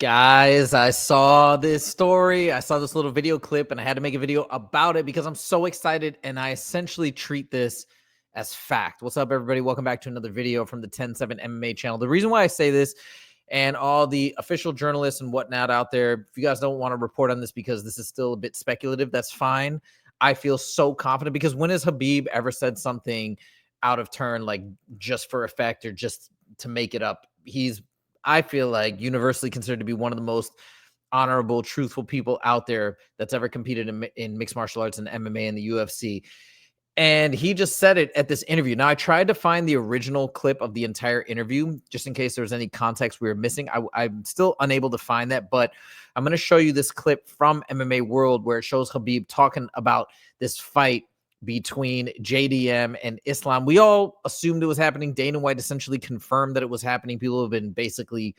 Guys, I saw this story. I saw this little video clip and I had to make a video about it because I'm so excited and I essentially treat this as fact. What's up, everybody? Welcome back to another video from the 10-7 MMA channel. The reason why I say this and all the official journalists and whatnot out there, if you guys don't want to report on this because this is still a bit speculative, that's fine. I feel so confident because when has Khabib ever said something out of turn, like just for effect or just to make it up? I feel like universally considered to be one of the most honorable, truthful people out there that's ever competed in mixed martial arts and MMA and the UFC. And he just said it at this interview. Now, I tried to find the original clip of the entire interview, just in case there was any context we were missing. I'm still unable to find that, but I'm going to show you this clip from MMA World where it shows Khabib talking about this fight between JDM and Islam. We all assumed it was happening. Dana White essentially confirmed that it was happening. People have been basically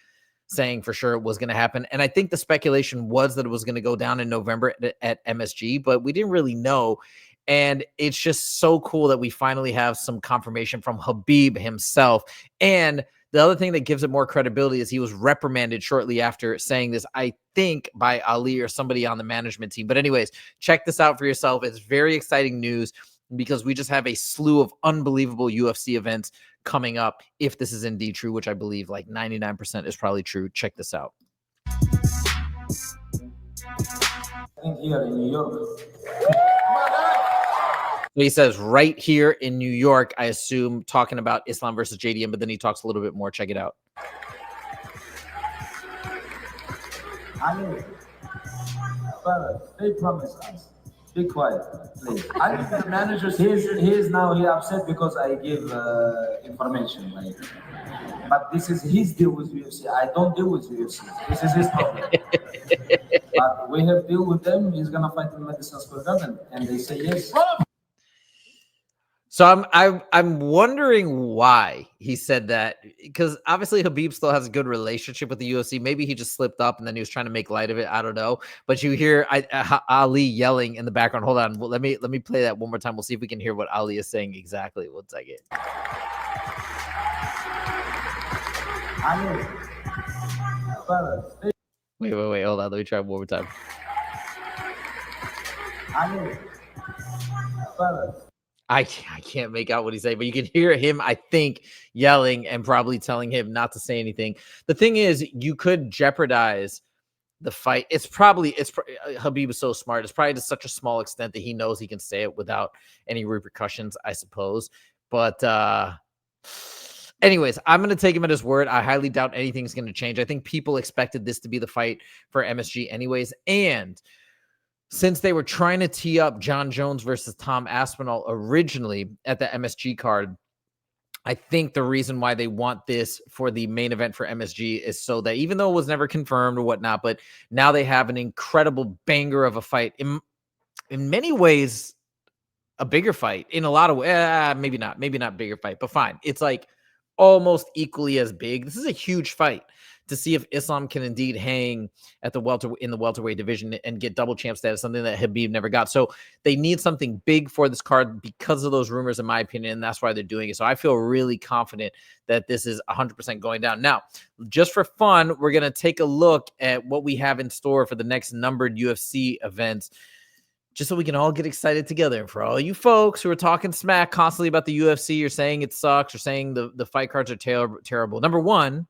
saying for sure it was going to happen. And I think the speculation was that it was going to go down in November at MSG, but we didn't really know. And it's just so cool that we finally have some confirmation from Khabib himself. And the other thing that gives it more credibility is he was reprimanded shortly after saying this, I think by Ali or somebody on the management team. But anyways, check this out for yourself. It's very exciting news because we just have a slew of unbelievable UFC events coming up. If this is indeed true, which I believe like 99% is probably true. Check this out. I think here in New York. He says right here in New York, I assume talking about Islam versus JDM, but then he talks a little bit more. Check it out. Ali, brother, they promised us. Be quiet, please. Ali, the manager, he's now upset because I give information. Like, but this is his deal with UFC. I don't deal with UFC. This is his problem. But we have deal with them. He's gonna fight in Madison Square Garden, and they say yes. So I'm wondering why he said that, because obviously Khabib still has a good relationship with the UFC. Maybe he just slipped up and then he was trying to make light of it. I don't know. But you hear Ali yelling in the background. Hold on. Well, let me play that one more time. We'll see if we can hear what Ali is saying exactly. One second. Ali, brother, wait. Hold on. Let me try one more time. Ali, brother. I can't make out what he's saying, but you can hear him, I think, yelling and probably telling him not to say anything. The thing is, you could jeopardize the fight. Khabib is so smart. It's probably to such a small extent that he knows he can say it without any repercussions, I suppose. But anyways, I'm going to take him at his word. I highly doubt anything's going to change. I think people expected this to be the fight for MSG anyways. And since they were trying to tee up John Jones versus Tom Aspinall originally at the MSG card, I think the reason why they want this for the main event for MSG is so that even though it was never confirmed or whatnot, but now they have an incredible banger of a fight. In many ways, a bigger fight. In a lot of ways, maybe not bigger fight, but fine. It's like almost equally as big. This is a huge fight to see if Islam can indeed hang at the welterweight division and get double champ status, something that Khabib never got. So they need something big for this card because of those rumors, in my opinion, and that's why they're doing it. So I feel really confident that this is 100% going down. Now, just for fun, we're going to take a look at what we have in store for the next numbered UFC events, just so we can all get excited together. And for all you folks who are talking smack constantly about the UFC, you're saying it sucks, or saying the fight cards are terrible. Number one,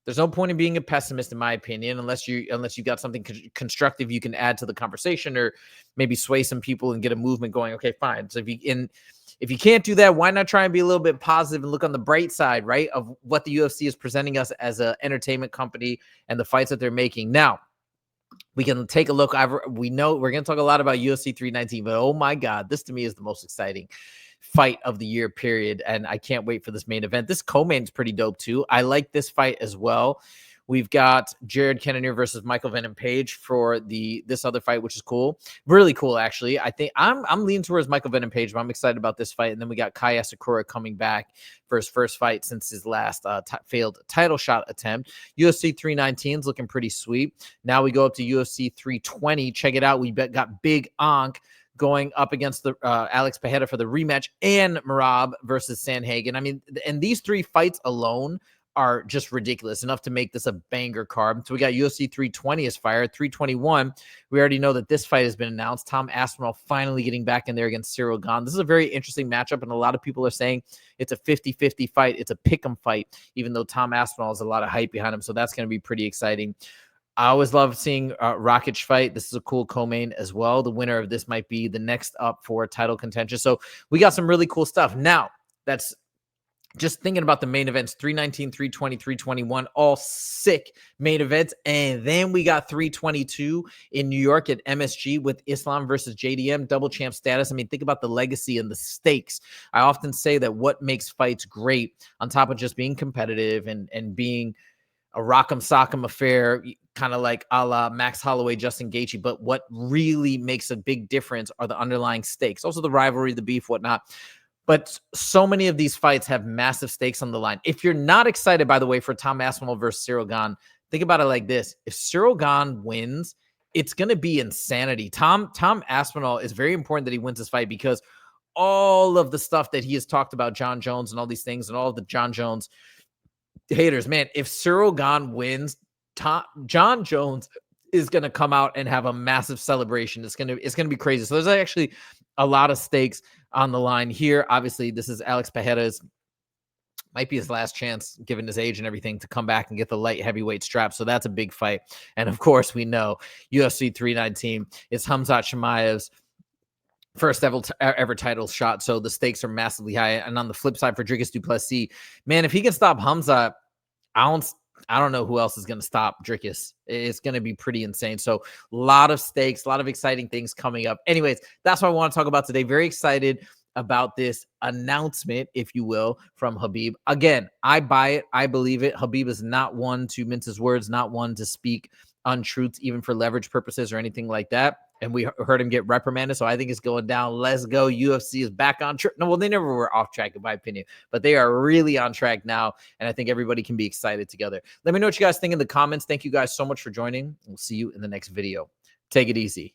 there's no point in being a pessimist, in my opinion, unless you got something constructive you can add to the conversation, or maybe sway some people and get a movement going. Okay, fine. So if you can't do that, why not try and be a little bit positive and look on the bright side, right, of what the UFC is presenting us as an entertainment company and the fights that they're making. Now, we can take a look. We know we're going to talk a lot about UFC 319, but oh my God, this to me is the most exciting fight of the year, period. And I can't wait for this main event. This co-main is pretty dope too. I like this fight as well. We've got Jared Cannonier versus Michael Venom Page for this other fight, which is cool. Really cool, actually. I think I'm leaning towards Michael Venom Page, but I'm excited about this fight. And then we got Kai Asakura coming back for his first fight since his last failed title shot attempt. UFC 319 is looking pretty sweet. Now we go up to UFC 320. Check it out. We got Big Ankh going up against the Alex Pereira for the rematch, and Merab versus Sanhagen. I mean, and these three fights alone are just ridiculous, enough to make this a banger card. So we got UFC 320 is fire. 321, we already know that this fight has been announced. Tom Aspinall finally getting back in there against Cyril Gane. This is a very interesting matchup, and a lot of people are saying it's a 50-50 fight. It's a pick'em fight, even though Tom Aspinall has a lot of hype behind him, so that's going to be pretty exciting. I always love seeing Rakic fight. This is a cool co-main as well. The winner of this might be the next up for title contention. So we got some really cool stuff. Now, that's just thinking about the main events, 319, 320, 321, all sick main events. And then we got 322 in New York at MSG with Islam versus JDM, double champ status. I mean, think about the legacy and the stakes. I often say that what makes fights great, on top of just being competitive and being a rock'em sock'em affair, kind of like a la Max Holloway, Justin Gaethje, but what really makes a big difference are the underlying stakes, also the rivalry, the beef, whatnot. But so many of these fights have massive stakes on the line. If you're not excited, by the way, for Tom Aspinall versus Cyril Gane, think about it like this. If Cyril Gane wins, it's going to be insanity. Tom Aspinall, is very important that he wins this fight, because all of the stuff that he has talked about, John Jones and all these things, and all of the John Jones haters, man, if Cyril Gane wins, John Jones is going to come out and have a massive celebration. It's going to be crazy. So there's actually a lot of stakes on the line here. Obviously, this is Alex Pereira's, might be his last chance, given his age and everything, to come back and get the light heavyweight strap. So that's a big fight. And of course, we know UFC 319 is Khamzat Chimaev's first ever title shot. So the stakes are massively high. And on the flip side, for Dricus du Plessis, man, if he can stop Khamzat, I don't know who else is going to stop Dricus. It's going to be pretty insane. So a lot of stakes, a lot of exciting things coming up. Anyways, that's what I want to talk about today. Very excited about this announcement, if you will, from Khabib. Again, I buy it. I believe it. Khabib is not one to mince his words, not one to speak untruths, even for leverage purposes or anything like that. And we heard him get reprimanded, so I think it's going down. Let's go. UFC is back on track. No, well, they never were off track, in my opinion, but they are really on track now, and I think everybody can be excited together. Let me know what you guys think in the comments. Thank you guys so much for joining. We'll see you in the next video. Take it easy.